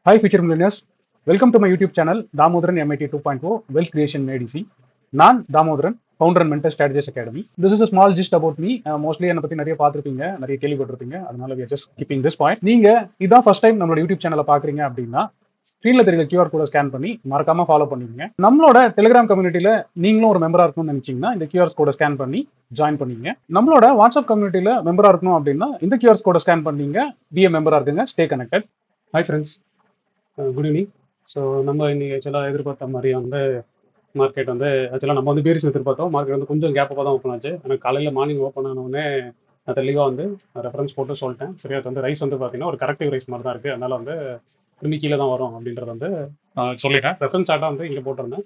Hi, future millionaires. Welcome to my YouTube channel, Damodaran MIT 2.0 Wealth Creation ADC. நான் Damodaran, founder and mentor strategies academy. This is a small gist about me. Mostly என்னை பற்றி நிறைய பார்த்துருப்பீங்க, நிறைய கேள்விப்பட்டிருப்பீங்க. அதனால we are just keeping this point. நீங்க இதான் ஃபர்ஸ்ட் டைம் நம்மளோட யூடியூப் சேனலை பார்க்குறீங்க அப்படின்னா ஸ்க்ரீன்ல தெரியல QR கோட ஸ்கேன் பண்ணி மறக்காம ஃபாலோ பண்ணிக்கங்க. நம்மளோட டெலிகிராம் கம்யூனிட்டியில நீங்களும் ஒரு மெம்பரா இருக்கணும்னு நினைச்சீங்கன்னா இந்த QR கோட ஸ்கேன் பண்ணி ஜாயின் பண்ணிங்க. நம்மளோட வாட்ஸ்அப் கம்யூனிட்டியில மெம்பரா இருக்கணும் அப்படின்னா இந்த QR கோட ஸ்கேன் பண்ணீங்க, பிஏ மெம்பரா இருக்குங்க, stay connected. Hi friends, good evening. So நம்ம இன்னைக்கு ஆக்சுவலாக எதிர்பார்த்த மாதிரி வந்து மார்க்கெட் வந்து ஆக்சுவலாக நம்ம வந்து பேரிஸ் எதிர்பார்த்தோம். மார்க்கெட் வந்து கொஞ்சம் கேப்பாக தான் ஓப்பன் ஆச்சு. எனக்கு காலையில் மார்னிங் ஓப்பன் ஆனவுடனே நான் தெளிவாக வந்து ரெஃபரன்ஸ் போட்டு சொல்லிட்டேன். சரியா, அது வந்து ரைஸ் வந்து பார்த்தீங்கன்னா ஒரு கரெக்டிவ் ரைஸ் மாதிரி தான் இருக்குது. அதனால் வந்து திரும்பி கீழே தான் வரும் அப்படின்றத வந்து சொல்லிட்டேன். ரெஃபரன்ஸ் சார்ட்டாக வந்து இங்கே போட்டிருந்தேன்.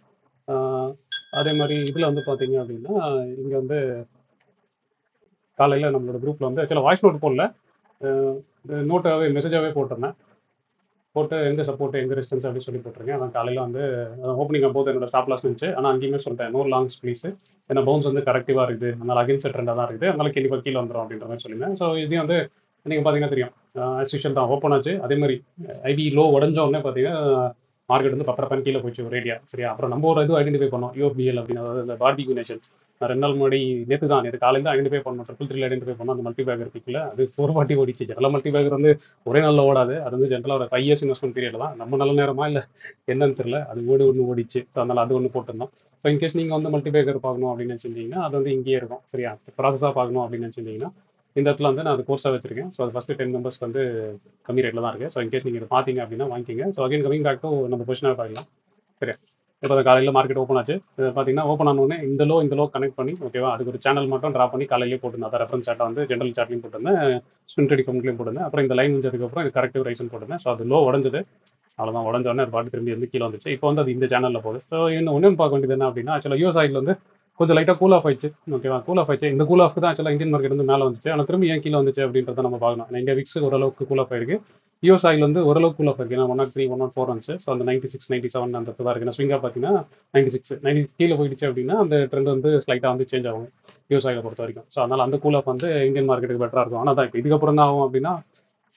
அதே மாதிரி இதில் வந்து பார்த்தீங்க அப்படின்னா இங்கே வந்து காலையில் நம்மளோட குரூப்பில் வந்து ஆக்சுவலாக வாய்ஸ் நோட் போடல, நோட்டாகவே மெசேஜாகவே போட்டிருந்தேன். போட்டு எங்கே சப்போர்ட் எங்கே ரெசிஸ்டன்ஸ் அப்படின்னு சொல்லி போட்டிருக்கேன். அதான் காலையில் வந்து ஓப்பனிங் போது என்னோட ஸ்டாப் லாஸ் இருந்துச்சு. ஆனால் அங்கேயுமே சொல்லிட்டேன் நோ லாங்ஸ் ப்ளீஸ், ஏன்னா பவுன்ஸ் வந்து கரெக்டிவாக இருக்குது, அதனால் அகேன்ஸ்ட் ட்ரெண்டாக தான் இருக்குது, அதனால கண்டிப்பாக கீழே வந்துடும் அப்படின்ற மாதிரி சொல்லியிருந்தேன். ஸோ இதையும் வந்து நீங்கள் பார்த்தீங்கன்னா தெரியும், ஆஸ் யூஷுவல் தான் ஓப்பன் ஆச்சு. அதே மாதிரி ஐபி லோ உடஞ்ச உடனே பார்த்தீங்கன்னா மார்க்கெட் வந்து 10 கீழே போச்சு ஒரு ரேடியா. சரியா, அப்புறம் நம்ம ஒரு இது ஐடென்டிஃபை பண்ணோம், யூஎஃபிஎல் அப்படின்னு, அதாவது இந்த பார்பிக்யூ நேஷன். நான் 2 நாள் முன்னாடி நேற்று காலையில் தான் ஐடென்டிஃபை பண்ணோம், 333 ஐடென்டிஃபை பண்ணோம். அந்த மல்டி பேக்கர் பிக்கில் அது 440 ஓடிச்சு. ஜெனரல் மல்டி பேக்கர் வந்து ஒரே நாளில் ஓடாது. அது வந்து ஜென்ரலாக ஒரு 5 இயர்ஸ் இன்வெஸ்ட்மெண்ட் பீரியட் தான். நம்ம நல்ல நேரமா இல்லை என்னன்னு தெரியல, அது ஒன்று ஓடிச்சு. ஸோ அதனால் அது ஒன்று போட்டிருந்தோம். ஸோ இன்கேஸ் நீங்கள் வந்து மல்டி பேக்கர் பார்க்கணும் அப்படின்னு நினச்சிருந்தீங்கன்னா அது வந்து இங்கேயே இருக்கும். சரியா, ப்ராசஸாக பார்க்கணும் அப்படின்னு நினச்சிருந்தீங்கன்னா இந்த இடத்துல வந்து நான் அது கோர்ஸாக வச்சிருக்கேன். ஸோ அது ஃபஸ்ட்டு 10 மெம்பர்ஸ்க்கு வந்து கம்மி ரேட்டில் தான் இருக்குது. ஸோ இன்கேஸ் நீங்கள் இதை பார்த்தீங்க அப்படின்னா வாங்கிக்கிங்க. So again coming back to நம்ம பொசிஷனாக பார்க்கலாம். சரியா, இப்போ காலையில் மார்க்கெட் ஓப்பன் ஆச்சு. பார்த்தீங்கன்னா ஓப்பன் ஆனோடனே இந்த லோ கனெக்ட் பண்ணி, ஓகேவா, அதுக்கு ஒரு சேனல் மட்டும் ட்ரா பண்ணி காலையிலேயே போட்டுருந்தேன். அதை ரெஃபரன்ஸ் சார்ட்டை வந்து ஜென்ரல் சார்ட்லையும் போட்டிருந்தேன், ஸ்பின் ட்ரேடிங் கம்ப்ளையும் போட்டிருந்தேன். அப்புறம் இந்த லைன் வந்ததுக்கப்புறம் இது கரெக்டிவ் ரைஸ்னு போட்டிருந்தேன். ஸோ அது லோ உடஞ்சது, அவ்வளோதான். உடஞ்சோடனே அது பாட்டு திரும்பி வந்து கீழே வந்துச்சு. இப்போ வந்து அது இந்த சேனலில் போகுது. ஸோ இன்னும் ஒன்றும் பார்க்க வேண்டியது என்ன அப்படின்னா, ஆக்சுவலாக யூஎஸ் ஆயில் வந்து கொஞ்சம் லைட்டாக கூல் ஆஃப் ஆயிடுச்சு. ஓகேவா, கூல் ஆஃப் ஆயிடுச்சு. இந்த கூல் ஆஃப் தான் ஆக்சுவலாக இந்தியன் மார்க்கெட் வந்து மேலே வந்துச்சு. ஆனால் திரும்பி ஏன் கீழே வந்துச்சு அப்படின்றத நம்ம பார்க்கணும். இங்கே விக்ஸ் ஓரளவுக்கு கூல் ஆஃப் ஆயிருக்கு, யூஎஸ் ஆயில் வந்து ஓரளவுக்கு கூல் ஆஃப் ஆயிருக்கு. ஏன்னா 103 104 வந்துச்சு. ஸோ அந்த 96 97 அந்த தான் இருக்குது. ஸ்விங்காக பார்த்தீங்கன்னா 96 90 கீழே போயிடுச்சு அப்படின்னா அந்த ட்ரெண்ட் வந்து ஸ்லைட்டாக வந்து சேஞ்ச் ஆகும் யூஎஸ் ஆயிலை பொறுத்த வரைக்கும். ஸோ அதனால் அந்த கூல் ஆஃப் வந்து இந்தியன் மார்க்கெட்டுக்கு பெட்டராக இருக்கும். ஆனால் தான் இப்போ இதுக்கப்புறம் என்ன ஆகும் அப்படின்னா,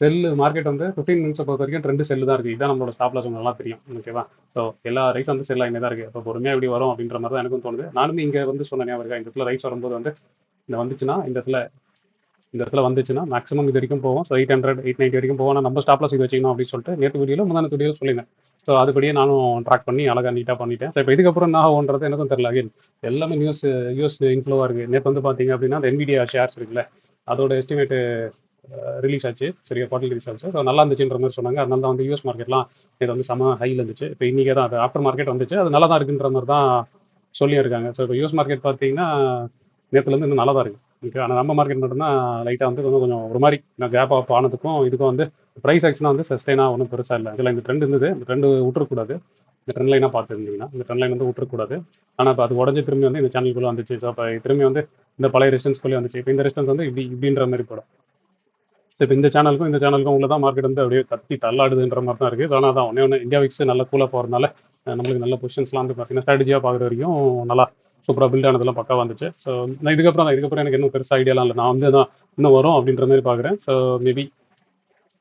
செல்லு மார்க்கெட் வந்து 15 மினிட்ஸை பொறுத்த வரைக்கும் ட்ரெண்டு செல்லு தான் இருக்குது. இதான் நம்மளோட ஸ்டாப் லாஸ் நல்லா தெரியும். ஓகேவா, ஸோ எல்லா ரைஸ் வந்து செல் ஆகினே தான் இருக்குது. இப்போ பொறுமையாக எப்படி வரும் அப்படின்ற மாதிரி தான் எனக்கும் தோணுது. நானுமே இங்கே வந்து சொன்ன ஞாபகம் இருக்கா, இந்த இடத்துல ரைஸ் வரும்போது வந்து இந்த வந்துச்சுன்னா இந்த இடத்துல வந்துச்சுன்னா மேக்ஸிமம் இது வரைக்கும் போவோம். ஸோ 800 890 வரைக்கும் போவோம். ஆனால் நம்ம ஸ்டாப் லாஸ் இது வச்சுக்கணும் அப்படின்னு சொல்லிட்டு நேற்று வீடியோவில் முந்தானத்து வீடியோ சொல்லியிருந்தேன். ஸோ அதுபடியே நானும் ட்ராக் பண்ணி அழகாக நீட்டாக பண்ணிட்டேன். ஸோ இப்போ இதுக்கப்புறம் என்ன ஆகுன்றது எனக்கும் தெரியல. அகைன் எல்லாமே யூஎஸ் இன்ஃப்ளோவாக இருக்குது. நேற்று வந்து பார்த்தீங்க அப்படின்னா அந்த NVIDIA ஷேர்ஸ் இருக்குல்ல, அதோட எஸ்டிமேட்டு ரிலீஸ் ஆச்சு. சரியா, குவார்டர்லி ரிலீஸ் ஆச்சு. ஸோ நல்லா இருந்துச்சுன்ற மாதிரி சொன்னாங்க. அதனால தான் வந்து யூஎஸ் மார்க்கெட்லாம் இது வந்து செம ஹையில் இருந்துச்சு. இப்போ இன்றைக்கே தான் அது ஆஃப்டர் மார்க்கெட் வந்துச்சு. அது நல்லா தான் இருக்குன்ற மாதிரி தான் சொல்லியிருக்காங்க. ஸோ இப்போ யூஎஸ் மார்க்கெட் பார்த்தீங்கன்னா நேற்றுலேருந்து இன்னும் நல்லா தான் இருக்குது. ஓகே, ஆனால் நம்ம மார்க்கெட் மட்டும்தான் லைட்டாக வந்து கொஞ்சம் ஒரு மாதிரி கேப் ஆஃப் ஆனதுக்கும் இதுக்கும் வந்து ப்ரைஸ் ஆக்ஷனாக வந்து சஸ்டெயினாக ஒன்றும் பெருசாக இல்லை. இதில் இந்த ட்ரெண்ட் இருந்தது, இந்த ட்ரெண்டு விட்டுறக்கூடாது. இந்த ட்ரெண்ட் லைனாக பார்த்துருந்தீங்கன்னா இந்த ட்ரெண்ட் லைன் வந்து விட்டுறக்கூடாது. ஆனால் இப்போ அது உடஞ்சி திரும்பி வந்து இந்த சேனலுக்குள்ளே வந்துச்சு. ஸோ அப்போ திரும்பி வந்து இந்த பழைய ரெசிஸ்டன்ஸ்குள்ளே வந்துச்சு. இப்போ இந்த ரெசிஸ்டன்ஸ் வந்து இப்படின்ற மாதிரி போடும். ஸோ இப்போ இந்த சேனலுக்கும் உள்ள தான் மார்க்கெட் வந்து அப்படியே கத்தி தள்ளாடுதுன்ற மாதிரி தான் இருக்குது. ஆனால் தான் ஒன்று இந்தியா விக்ஸ் நல்ல கூலாக போகிறதுனால நம்மளுக்கு நல்ல பொசிஷன்ஸ்லாம் வந்து பார்த்தீங்கன்னா ஸ்ட்ராட்டஜியாக பார்க்குற வரைக்கும் நல்லா சூப்பராக பில்ட் ஆனதெல்லாம் பக்கா வந்துச்சு. ஸோ நான் இதுக்கப்புறம் எனக்கு இன்னும் பெருசாக ஐடியாலாம் இல்லை. நான் வந்து தான் இன்னும் வரும் அப்படின்ற மாதிரி பார்க்குறேன். ஸோ மேபி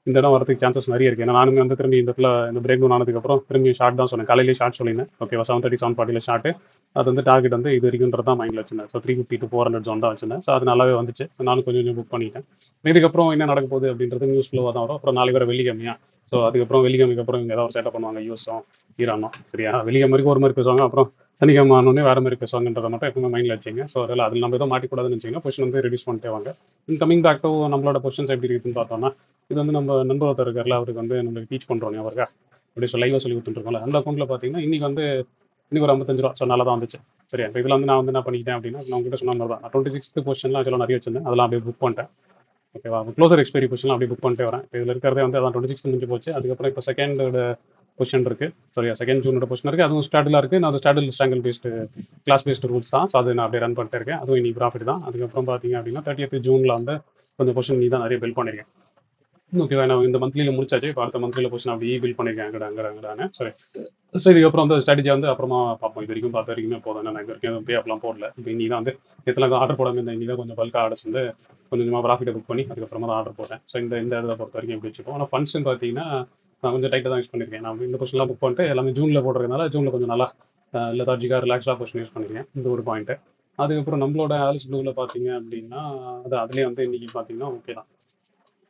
இந்த இடம் வரதுக்கு சான்சஸ் நிறைய இருக்குது. ஏன்னா நானுமே வந்து திரும்பி இந்த இடத்துல இந்த பிரேக் டவுன் ஆனதுக்கப்புறம் திரும்பி ஷார்ட் தான் சொன்னேன். காலையிலேயே ஷார்ட் சொல்லியிருந்தேன். ஓகேவா, 730 740 ஷார்ட்டு. அது வந்து டார்கெட் வந்து இது வரைக்கும்ன்றது தான் மைண்டில் வச்சிருந்தேன். ஸோ 350 to 400 ஜோன் தான் வச்சிருந்தேன். ஸோ அது நல்லாவே வந்துச்சு. ஸோ நானும் கொஞ்சம் புக் பண்ணிட்டேன். இதுக்கப்புறம் என்ன நடக்க போகுது அப்படின்றது நியூஸ் ஃப்ளோவாக தான் வரும். அப்புறம் நாளைக்கு வர வெள்ளிக்கிழமையா, ஸோ அதுக்கப்புறம் வெள்ளிக்கிழமைக்கு அப்புறம் இங்கே ஏதாவது ஒரு செட்டப் பண்ணுவாங்க யூஎஸும் ஈரானும். சரியா, வெள்ளிக்கிழமை வரைக்கும் ஒரு மாதிரி பேசுவாங்க, அப்புறம் சனிக்கிழமை ஆனோடனே வேறு மாதிரி பேசுவாங்கன்றதை மட்டும் எப்பவுமே மைண்டில் வச்சிங்க. ஸோ அதில் நம்ம எதுவும் மாட்டிக்கூடாதுன்னு வச்சிங்கன்னா பொசிஷன் வந்து ரெடியூஸ் பண்ணிட்டே வாங்க. கமிங் பேக் டு நம்மளோட பொசிஷன்ஸ் எப்படி இருக்குதுன்னு பார்த்தோம்னா, இது வந்து நம்ம நண்பர் ஒருத்தர் இருக்கார்ல, அவருக்கு வந்து நம்மளுக்கு டீச் பண்ணுறோம் அவருக்கா அப்படி லைவாக சொல்லி கொடுத்துருக்கோம்ல, அந்த அக்கௌண்ட்டில் பார்த்தீங்கன்னா இன்னைக்கு ஒரு 55 ரூபா. ஸோ நல்லா தான் வந்துச்சு. சரியா, இப்போ இதில் வந்து நான் வந்து என்ன பண்ணிக்கிட்டேன் அப்படின்னா, நான் உங்ககிட்ட சொன்ன மாதிரி தான் நான் 26th பொசிஷன்லாம் ஆக்சுவலாக நிறைய வச்சிருந்தேன். அதெல்லாம் அப்படியே புக் பண்ணிட்டேன். ஓகேவா, க்ளோசர் எக்ஸ்பைரி பொசிஷன்லாம் அப்படியே புக் பண்ணிட்டே வரேன். இதில் இருக்கிறதே வந்து அதான் 26 முடிஞ்சு போச்சு. அதுக்கப்புறம் இப்போ செகண்டோட பொசிஷன் இருக்குது. சரியா, செகண்ட் ஜூனோட பொசிஷன் இருக்குது. அதுவும் ஸ்டாடிலாக இருக்குது. நான் அது ஸ்டாடில் ஸ்டாங்கல் பேஸ்டு கிளாஸ் பேஸ்டு ரூல்ஸ் தான். ஸோ அது நான் அப்படியே ரன் பண்ணிட்டே இருக்கேன். அதுவும் இன்னைக்கு ப்ராஃபிட் தான். அதுக்கப்புறம் பார்த்தீங்க அப்படின்னா 30th ஜூனில் வந்து கொஞ்சம் பொசிஷன் நீ தான் நிறைய பில்ட் பண்ணியிருக்கேன். ஓகேவா, நான் இந்த மந்த்லியில் முடிச்சாச்சு. இப்போ அடுத்த மந்த்லியில் பொசிஷன் அப்படியே பில்ட் பண்ணியிருக்கேன் அங்கடானே. சரி, ஸோ இதுக்கப்புறம் வந்து ஸ்ட்ராட்டஜி வந்து அப்புறமா பார்ப்போம். இது வரைக்கும் பார்த்த வரைக்குமே போதும். நான் இது வரைக்கும் பே அப்பெல்லாம் போடல. இப்போ இன்னி தான் வந்து எத்தனை ஆர்டர் போடாமல் இருந்தேன். இன்னி தான் கொஞ்சம் பல்காக ஆர்டர்ஸ் வந்து கொஞ்சமாக ப்ராஃபிட்டை புக் பண்ணி அதுக்கப்புறமா தான் ஆர்டர் போட்டேன். ஸோ இந்த இதை பொறுத்த வரைக்கும் எப்படி வச்சுப்போம். ஆனால் ஃபண்ட்ஸ்ன்னு பார்த்தீங்கன்னா நான் கொஞ்சம் டைட்டாக தான் யூஸ் பண்ணியிருக்கேன். நான் இந்த பொசிஷன்லாம் புக் பண்ணிட்டு எல்லாமே ஜூனில் போடுறதுனால ஜூனில் கொஞ்சம் நல்லா லெதார்ஜிக்காக ரிலாக்ஸ்டாக பொசிஷன் யூஸ் பண்ணியிருக்கேன். இது ஒரு பாயிண்ட்டு. அதுக்கப்புறம் நம்மளோட ஆலிஸ் ப்ளூவில் பார்த்தீங்க அப்படின்னா, அதுலேயே வந்து இன்றைக்கி பார்த்தீங்கன்னா ஓகே தான்.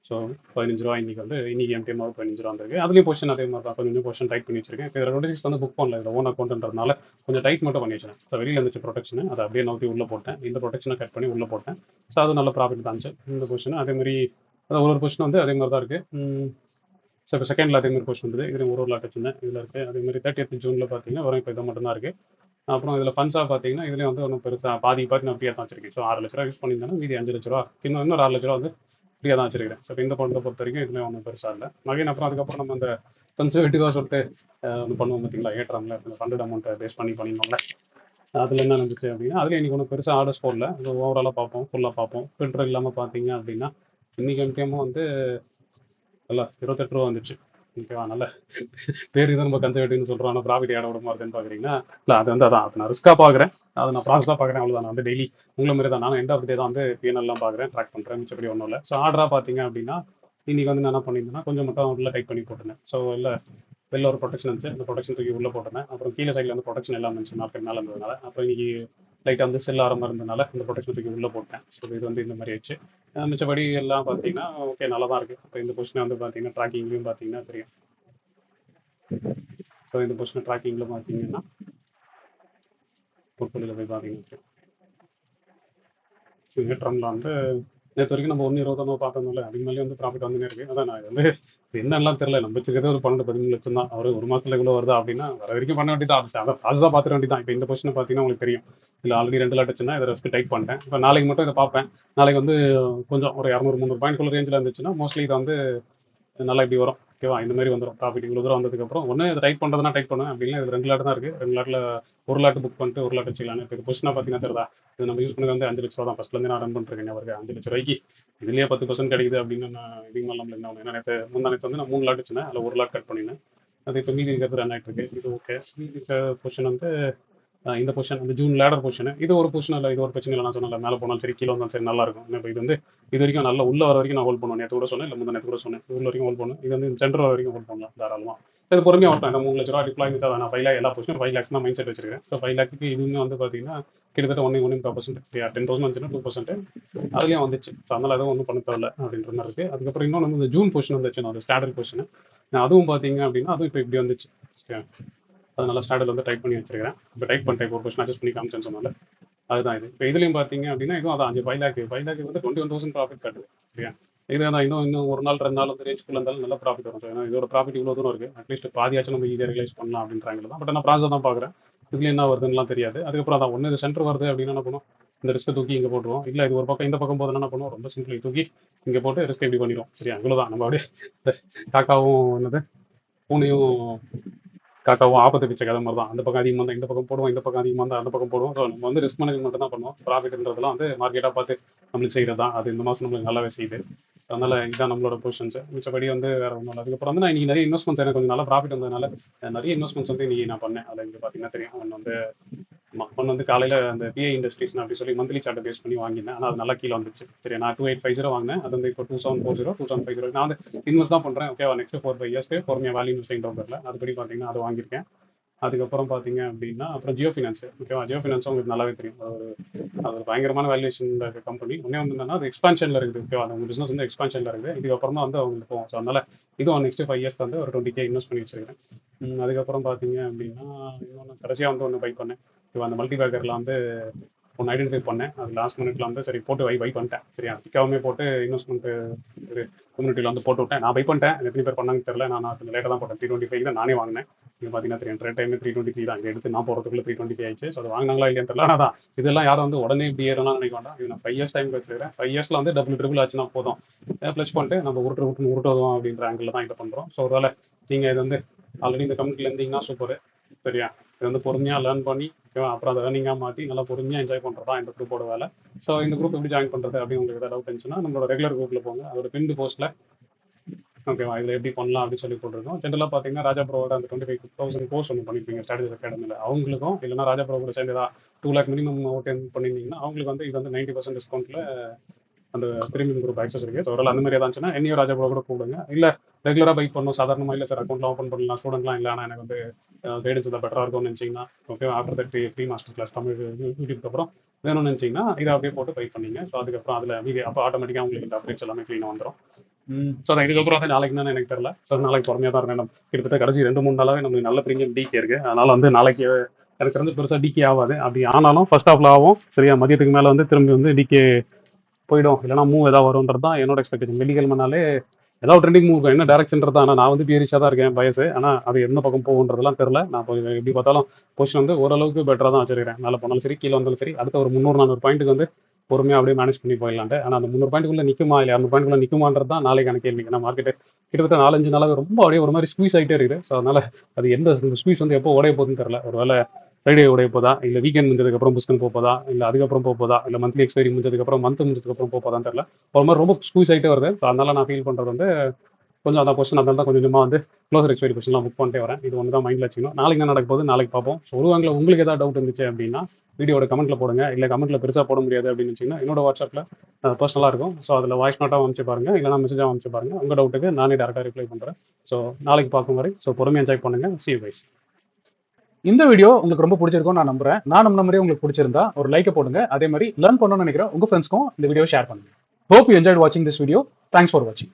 ஸோ ரூ. 15 இன்னைக்கு வந்து இன்னைக்கு எம்டிஎம் ரூ. 15 வந்திருக்கு. அதுலேயும் பொசிஷன் அதே மாதிரி தான் கொஞ்சம் பொசிஷன் டைட் பண்ணி வச்சிருக்கேன். இப்போ 26 வந்து புக் பண்ணல, இதில் ஓன் அக்கௌண்ட்ன்றதுனால கொஞ்சம் டைட் மட்டும் பண்ணி வச்சேன். ஸோ வெளியில் இருந்துச்சு ப்ரொடெக்ஷன், அதை அப்படியே நோக்கி உள்ளே போட்டேன். இந்த ப்ரொடெக்ஷனை கட் பண்ணி உள்ளே போட்டேன். ஸோ அது நல்ல ப்ராஃபிட் தான் இருந்துச்சு. இந்த பொசிஷன் அதே மாதிரி ஒரு பொசிஷன் வந்து அதே மாதிரி தான் இருக்குது. ஸோ இப்போ செகண்டில் அதே மாதிரி பொசிஷன் வந்தது. இதில் ஒரு லாட் வச்சிருந்தேன், இதில் இருக்குது. அதே மாதிரி 30th ஜூனில் பார்த்தீங்கன்னா வரும் இப்போ இதை மட்டும் தான் இருக்குது. அப்புறம் இதில் ஃபண்ட்ஸாக பார்த்தீங்கன்னா இதுலேயும் வந்து ஒன்றும் பெருசாக பாதி நான் ஃப்ரீயாக தான் வச்சிருக்கேன். ஸோ 6 லட்ச ரூபா யூஸ் பண்ணியிருந்தேன்னா மீதி 5 லட்ச ரூபா, இன்னொரு 6 லட்ச ரூபா வந்து ஃப்ரீயாக தான் வச்சிருக்கிறேன். ஸோ இந்த பண்டை பொறுத்த வரைக்கும் இதுலேயும் ஒன்றும் பெருசாக இல்லை. அகைன் அப்புறம் அதுக்கப்புறம் நம்ம அந்த கன்சர்வேட்டிவாக சொல்லிட்டு ஒன்று பண்ணுவோம் பார்த்தீங்களா, ஏற்றாமல் இந்த ஃபண்டட் அமௌண்ட்டை பேஸ் பண்ணி பண்ணியிருந்தோம்ல, அதில் என்ன இருந்துச்சு அப்படின்னா அதில் இன்றைக்கி ஒன்றும் பெருசாக ஆர்டர்ஸ் போடல. ஓவராலாக பார்ப்போம், ஃபுல்லாக பார்ப்போம். ஃபில்டர் இல்லாமல் பார்த்தீங்க அப்படின்னா இன்றைக்கி முக்கியமாக வந்து நல்லா 28 ரூபா வந்துச்சு. ஓகேவா, நல்ல பேர் தான் நம்ம கன்சர்வேட்டிவ்னு சொல்கிறோம், ஆனால் ப்ராஃபிட் ஏட விட மாட்டேன்னு பார்க்குறீங்கன்னா, இல்லை அது வந்து அதான் நான் ரிஸ்க்காக பார்க்குறேன், அதை நான் ப்ராசஸாக பார்க்குறேன், அவ்வளோதான். நான் வந்து டெய்லி உங்களை மாதிரி தான், நான் எண்ட் ஆஃப் டே தான் வந்து பிஎன்எல்லாம் பார்க்குறேன், ட்ராக் பண்ணுறேன், மிச்சப்படி ஒன்றும் இல்லை. ஸோ ஆர்டராக பார்த்தீங்க அப்படின்னா இன்றைக்கி வந்து நான் என்ன பண்ணியிருந்தேன்னா கொஞ்சம் மட்டும் உள்ள டைட் பண்ணி போட்டிருந்தேன். ஸோ இல்லை வெளில ஒரு ப்ரொடெக்ஷன் இருந்துச்சு, அந்த ப்ரொடெக்ஷன் தூக்கி உள்ளே போட்டிருந்தேன். அப்புறம் கீழே சைடில் வந்து ப்ரொடெக்ஷன் எல்லாம் இருந்துச்சு மார்க்கெட் மேலே இருந்ததுனால. அப்புறம் இன்றைக்கி லைட்டாக வந்து செல் ஆரம்பம் இருந்ததுனால இந்த ப்ரொடெக்ஷன் தூக்கி உள்ளே போட்டேன். ஸோ இது வந்து இந்த மாதிரி ஆயிடுச்சு. மிச்சப்படி எல்லாம் பார்த்தீங்கன்னா ஓகே, நல்லா தான் இருக்குது. இப்போ இந்த பொசிஷனை வந்து பார்த்தீங்கன்னா ட்ராக்கிங்லேயும் பார்த்தீங்கன்னா தெரியும். ஸோ இந்த பொசிஷன் ட்ராக்கிங்கில் பார்த்தீங்கன்னா போர்ட்ஃபோலியோவில் போய் பார்த்தீங்கன்னா ஏற்றம்ல வந்து நேற்று வரைக்கும் நம்ம 1.20 பார்த்தோம்ல, அதுக்கு மேலே வந்து ப்ராஃபிட் வந்துனே இருக்குது. அதான் நான் வந்து என்னெல்லாம் தெரியல, நம்ம வச்சுக்கிறதே ஒரு 12-13 லட்சம் தான். ஒரு மாதத்தில் இவ்வளோ வருதா அப்படின்னா வர வரைக்கும் பண்ண வேண்டியதான். அதை தான் பார்த்துட வேண்டியதான். இப்போ இந்த பொசிஷனை பார்த்தீங்கன்னா உங்களுக்கு தெரியும், இல்லை ஆல்ரெடி 2 லாட் வச்சுன்னா இதை ரெஸ்ட் டைட் பண்ணிட்டேன். இப்போ நாளைக்கு மட்டும் இதை பார்ப்பேன். நாளைக்கு வந்து கொஞ்சம் ஒரு 200-300 பாயிண்ட்குள்ள ரேஞ்சில் இருந்துச்சுன்னா மோஸ்ட்லி இதை வந்து நல்லா இப்படி வரும். ஓகேவா, இந்த மாதிரி வந்துடும் ப்ராஃபிட். இவ்வளோ தூரம் வந்ததுக்கப்புறம் ஒன்று இதை டைட் பண்ணுறதுனா டைட் பண்ணுவேன், அப்படின்னா இது 2 லாட் தான் இருக்குது. 2 லாட்டில் ஒரு லாட் புக் பண்ணிட்டு ஒரு லாட் வச்சுக்கலான்னு. இப்போ இது பொசிஷனாக பார்த்தீங்கன்னா தெரியுதா, இது நம்ம யூஸ் பண்ணது வந்து 5 லட்ச ரூபா தான். ஃபஸ்ட்லேருந்து நான் ரன் பண்ணிருக்கேன் அவருக்கு 5 லட்ச ரூபாய்க்கு இதுலேயே 10% கிடைக்குது அப்படின்னு நான் இதுக்கு மேலே நம்மளுக்கு என்ன. ஏன்னா நேற்று முந்தானத்து வந்து நான் 3 லாட் வச்சுனேன், அதில் ஒரு லாட் கட் பண்ணினேன். அது இப்போ மீதி இருக்கிறது ரன் ஆகிட்டு இருக்கு. இது ஓகே. மீதி பொசிஷன் வந்து இந்த பொசிஷன் அந்த ஜூன் லேடர் பொசிஷன், இது ஒரு பொசிஷன் இல்லை, இது ஒரு பிரச்சனை இல்லை. நான் சொன்னல மேலே போனாலும் சரி கீழே வந்தாலும் சரி நல்லா இருக்கும். இப்போ இது வந்து இது வரைக்கும் நல்லா உள்ள வர வரைக்கும் நான் ஹோல்ட் பண்ணுவேன். நேற்று கூட சொன்னேன், இல்லை முந்தா நேற்று கூட சொன்னேன், உள்ள வரைக்கும் ஹோல்ட் பண்ணுவேன். இது வந்து சென்டர் வர வரைக்கும் ஹோல்ட் பண்ணலாம் தாராளமாக. இது பொறுமையாக வரட்டும். இந்த 3 லட்ச ரூபா டிப்ளாய் தான். நான் 5 லேக் எல்லா பொசிஷன் 5 லேக்ஸ் தான் மைண்ட் செட் வச்சிருக்கேன். ஸோ 5 லேக்கு இதுவுமே வந்து பார்த்தீங்கன்னா கிட்டத்தட்ட 1.5% சரியா, 10,000 வந்துச்சுன்னா 2% அதுலேயும் வந்துச்சு. ஸோ அதனால் எதுவும் ஒன்றும் பண்ண தேவையில்ல அப்படின்ற மாதிரி இருக்குது. அதுக்கப்புறம் இன்னொன்று வந்து இந்த ஜூன் பொசிஷன் வந்துச்சு, அந்த ஸ்டாண்டர்ட் பொசிஷன், அதுவும் பார்த்தீங்க அப்படின்னா அதுவும் இப்போ இப்படி வந்துச்சு. சரியா, அதனால ஸ்டாண்டர்ட் வந்து டைப் பண்ணி வச்சிருக்கேன். இப்போ டைப் பண்ணிட்டேன், ஒரு கொஸ்டின் அட்ஜஸ்ட் பண்ணி காமிச்சேன்னு சொன்னால அதுதான் இது. இப்போ இதுலையும் பார்த்தீங்க அப்படின்னா இதுவும் அதான் 5 லேக் வந்து 21,000 ப்ராஃபிட் காட்டுது. சரியா, இது தான் இன்னும் ஒரு நாள் 2 நாள் வந்து ரேஞ்சுக்குள்ள இருந்தாலும் நல்ல ப்ராஃபிட் வரும். ஏன்னா இதோட ப்ராஃபிட் இவ்வளோ தூரம் இருக்குது, அட்லீஸ்ட் பாதியாச்சும் நம்ம ஈஸியாக ரியலைஸ் பண்ணலாம் அப்படின்றாங்க தான். பட் நான் ப்ராசஸ் தான் பார்க்குறேன், இதுல என்ன வருதுன்னுலாம் தெரியாது. அதுக்கப்புறம் அதான் ஒன்று இது சென்டர் வருது அப்படின்னு என்ன பண்ணுவோம், இந்த ரிஸ்க்கை தூக்கி இங்கே போட்டுருவோம். இல்லை இது ஒரு பக்கம் இந்த பக்கம் போது என்ன பண்ணுவோம், ரொம்ப சிம்பிள் தூக்கி இங்கே போட்டு ரிஸ்க் எப்படி பண்ணிடுவோம். சரியா, இவ்வளோதான். நம்ம அப்படியே காக்காவும் என்னது பூனையும் காக்காவும் ஆபத்து பிச்சை கதை மாதிரி தான். அந்த பக்கம் அதிகமாக தான் இந்த பக்கம் போடுவோம், இந்த பக்கம் அதிகமாக தான் அந்த பக்கம் போடுவோம். ஸோ நம்ம வந்து ரிஸ்க் மேனேஜ்மெண்ட் தான் பண்ணுவோம். ப்ராஃபிட்ன்றதுலாம் வந்து மார்க்கெட்டாக பார்த்து நம்மளுக்கு செய்கிறது தான். அது இந்த மாதம் நம்மளுக்கு நல்லாவே செய்யுது. அதனால் இதுதான் நம்மளோட பொசிஷன்ஸ். மிச்சப்படி வந்து வேறு ஒன்றும் இல்லை. அதுக்கப்புறம் வந்து நான் இன்றைக்கி நிறைய இன்வெஸ்ட்மெண்ட்ஸ் எனக்கு கொஞ்சம் நல்லா ப்ராஃபிட் வந்ததுனால நிறைய இன்வெஸ்ட்மெண்ட்ஸ் வந்து இன்றைக்கி நான் பண்ணேன். அதில் இங்கே பார்த்தீங்கன்னா தெரியும். ஒன்று வந்து காலையில் அந்த பிஐ இண்டஸ்ட்ரீஸ் அப்படி சொல்லி மந்த்லி சார்ட்டை பேஸ் பண்ணி வாங்கினேன். ஆனால் அது நல்லா கீழே வந்துச்சு. சரி, நான் 2850 வாங்கினேன், அது வந்து இப்போ 2740 2750. நான் வந்து இன்வெஸ்ட் தான் பண்ணுறேன். ஓகேவா, நெக்ஸ்ட் 4-5 இயர்ஸ்க்கு பொறுமையாக வேல்யூ இன்வெஸ்டிங் டவுன்ல அதுபடி பார்த்தீங்கன்னா அது வாங்கியிருக்கேன். அதுக்கப்புறம் பார்த்தீங்க அப்படின்னா அப்புறம் ஜியோ ஃபினான்ஸ். ஓகேவா, ஜியோ ஃபினான்ஸ் உங்களுக்கு நல்லாவே தெரியும். அது ஒரு பயங்கரமான வேல்யூஷன் கம்பெனி. ஒன்றே வந்து என்னன்னா அது எக்ஸ்பான்ஷனில் இருக்குது. ஓகேவா, அந்த பிஸ்னஸ் வந்து எக்ஸ்பான்ஷனில் இருக்குது. இதுக்கப்புறம் தான் வந்து அவங்களுக்கு போகும். ஸோ அதனால் இதுவும் நெக்ஸ்ட் 5 இயர்ஸ் வந்து ஒரு 20K இன்வெஸ்ட் பண்ணி வச்சிருக்கேன். அதுக்கப்புறம் பார்த்தீங்க அப்படின்னா இன்னொன்று கடைசியாக வந்து ஒன்று பை பண்ணேன். இப்போ அந்த மல்டி பேக்கரில் வந்து ஒன்று ஐடென்டிஃபை பண்ணேன். அது லாஸ்ட் மினிட்ல வந்து சரி போட்டு பை பண்ணிட்டேன். சரியா, திக்காவுமே போட்டு இன்வெஸ்ட்மெண்ட்டு ஒரு கம்யூனிட்டியில் வந்து போட்டு விட்டேன். நான் பை பண்ணிட்டேன், எத்தனை பேர் பண்ணாங்கன்னு தெரியல. நான் கொஞ்சம் லேட்டாக தான் போட்டேன். 325 தான் நானே வாங்கினேன். இங்கே பார்த்தீங்கன்னா தெரியும், ட்ரேட் டைம் 323 தான். இங்கே எடுத்து நான் போகிறதுக்குள்ள 320 ஆயிடுச்சு. ஸோ அது வாங்கினாங்களா இல்லையான்னு தெரியல. ஆனால் இதெல்லாம் யாரும் வந்து உடனே இப்படி ஏறலாம் நினைக்க வேண்டாம். இது நான் 5 இயர்ஸ் டைம் வச்சுருக்கேன். 5 இயர்ஸில் வந்து டபுள் ஆச்சுன்னா போதும், ப்ளஸ் பண்ணிட்டு நம்ம உருட்டுவோம் அப்படின்ற ஆங்கிள் தான் இதை பண்ணுறோம். ஸோ ஒருவேளை நீங்கள் இது வந்து ஆல்ரெடி இந்த கம்யூனிட்டியில் இருந்தீங்கன்னா சூப்பர். சரியா, இது வந்து பொறுமையாக லேர்ன் பண்ணி அப்புறம் அதை ஏர்னிங்காக மாற்றி நல்லா பொறுமையாக என்ஜாய் பண்ணுறது தான் இந்த குரூப்போட வேலை. ஸோ இந்த குரூப் எப்படி ஜாயின் பண்ணுறது அப்படின்னு உங்களுக்கு ஏதாவது டவுட் இருந்துச்சுன்னா நம்மளோட ரெகுலர் குரூப்பில் போங்க. அதோட பின் போஸ்ட்டில் ஓகேவா இதில் எப்படி பண்ணலாம் அப்படின்னு சொல்லி போட்டிருக்கோம். ஜென்ரலாக பார்த்தீங்கன்னா ராஜா ப்ரோவோட அந்த 25,000 கோர்ஸ் ஒன்று பண்ணியிருப்பீங்க ஸ்ட்ராட்டஜிஸ் அகாடமியில். அவங்களுக்கும் இல்லைனா ராஜா ப்ரோ கூட சேர்ந்து 2 லேக் மினிமம் ஓகே பண்ணியிருந்தீங்கன்னா அவங்களுக்கு வந்து இது வந்து 90% டிஸ்கவுண்ட்டில் அந்த பிரீமியம் குரூப் ஆக்சஸ் இருக்குது. ஸோ ஒரு அந்த மாதிரி ஏதாச்சுன்னா என்னையும் ராஜா ப்ரோ கூட கூப்பிடுங்க. இல்லை ரெகுலராக பை பண்ணணும் சாதாரணமாக இல்லை சார் அக்கௌண்ட்லாம் ஓப்பன் பண்ணலாம் ஸ்டூடெண்ட்லாம் இல்லை ஆனால் எனக்கு வந்து கைடன்ஸ் இருந்தால் பெட்டராக இருக்கும்னு நினச்சிங்கன்னா okay after that free master class Tamil யூடியூப்க்கு அப்புறம் வேணும்னு நினச்சிங்கன்னா இதை அப்படியே போட்டு பை பண்ணிங்க ஸோ அதுக்கப்புறம் அதில் மீதி அப்போ ஆட்டோமேட்டிக்காக உங்களுக்கு இந்த அப்டேட்ஸ் எல்லாமே க்ளீனாக வந்துடும் ஸோ அதான் இதுக்கப்புறம் வந்து நாளைக்கு என்னன்னு எனக்கு தெரியல ஸோ நாளைக்கு பொறுமையாக தான் இருக்கேன் கிட்டத்தட்ட கடைசி 2-3 நாளாகவே நமக்கு நல்ல ப்ரீமியம் டிகே இருக்குது அதனால் வந்து நாளைக்கு எனக்கு வந்து பெருசாக டிகே ஆகாது அப்படி ஆனாலும் ஃபர்ஸ்ட் ஹாஃப்ல ஆகும் சரியா மதியத்துக்கு மேலே வந்து திரும்பி வந்து டிகே போயிடும் இல்லைனா மூவ் ஏதாவது வரும்ன்றது தான் என்னோட எக்ஸ்பெக்டேஷன் வெள்ளிக்கிழமைனாலே ஏதாவது ட்ரெண்டிங் மூவ் என்ன டேரக்ஷன்றது தான் ஆனால் நான் வந்து பியரிஷாக தான் இருக்கேன் பயசு ஆனால் அது எந்த பக்கம் போகுன்றதெல்லாம் தெரில நான் எப்படி பார்த்தாலும் பொசிஷன் வந்து ஓரளவுக்கு பெட்டராக தான் வச்சிருக்கேன் மேலே போனாலும் சரி கீழே வந்தாலும் சரி அடுத்த ஒரு 300-400 பாயிண்ட்டுக்கு வந்து பொறுமையாக அப்படியே மேனேஜ் பண்ணி போயிடலான்ட்டு ஆனால் அந்த 300 பாயிண்ட்டுக்குள்ளே நிற்குமா இல்லை 200 பாயிண்ட்டுக்குள்ளே நிற்குமான்றது தான் நாளைக்கான கேள்வி ஏன்னா மார்க்கெட்டு கிட்டத்தட்ட 4-5 நாளாக ரொம்ப அப்படியே ஒரு மாதிரி ஸ்குவீஸ் ஆகிட்டே இருக்குது ஸோ அதனால் அது எந்த ஸ்குவீஸ் வந்து எப்போ உடைய போகுதுன்னு தெரில ஒரு வேலை ஃப்ரைடே உடைய போதா இல்லை வீக்கெண்ட் முடிஞ்சதுக்கப்புறம் புஸ்கன் போதா இல்லை அதுக்கப்புறம் போதா இல்லை மந்த்லி எக்ஸ்பைரி முடிஞ்சதுக்கப்புறம் மந்த் முடிஞ்சதுக்கப்புறம் போதான்னு தெரில ஒரு மாதிரி ரொம்ப ஸ்குவீஸ் ஆகிட்டே வருது ஸோ அதனால நான் ஃபீல் பண்ணுறது வந்து கொஞ்சம் அந்த பொசிஷன் அதனால தான் கொஞ்சமாக வந்து க்ளோசர் எக்ஸ்பைரி பொசிஷன்லாம் புக் பண்ணிட்டே வரேன் இது ஒன்று தான் மைண்டில் வச்சுக்கணும் நாளைக்கு என்ன நடக்க போகுது நாளைக்கு பார்ப்போம் ஸோ ஒருவாங்கில் உங்களுக்கு ஏதாவது டவுட் இருந்துச்சு அப்படின்னா வீடியோட கமெண்ட்டில் போடுங்க இல்லை கமெண்ட்டில் பெருசாக போட முடியாது அப்படின்னு வச்சிங்கன்னா என்னோட வாட்ஸ்அப்பில் பர்சனலாக இருக்கும் ஸோ அதில் வாய்ஸ் நோட்டாக அமைச்சு பாருங்கள் இல்லைனா மெசேஜாக அமைச்சு பாருங்கள் உங்கள் டவுட்டுக்கு நானே டேரெக்டாக ரிப்ளை பண்ணுறேன் ஸோ நாளைக்கு பார்க்கும் வரை ஸோ பொறுமையாக என்ஜாய் பண்ணுங்கள் see you guys. இந்த வீடியோ உங்களுக்கு ரொம்ப பிடிச்சிருக்கும் நான் நம்புறேன் நான் நம்ம மாதிரியே உங்களுக்கு பிடிச்சிருந்தா ஒரு லைக்கை போடுங்க அதே மாதிரி லேர்ன் பண்ணணும்னு நினைக்கிற உங்க ஃப்ரெண்ட்ஸ்க்கும் இந்த வீடியோ ஷேர் பண்ணுங்க. Hope you enjoyed watching this video. Thanks for watching.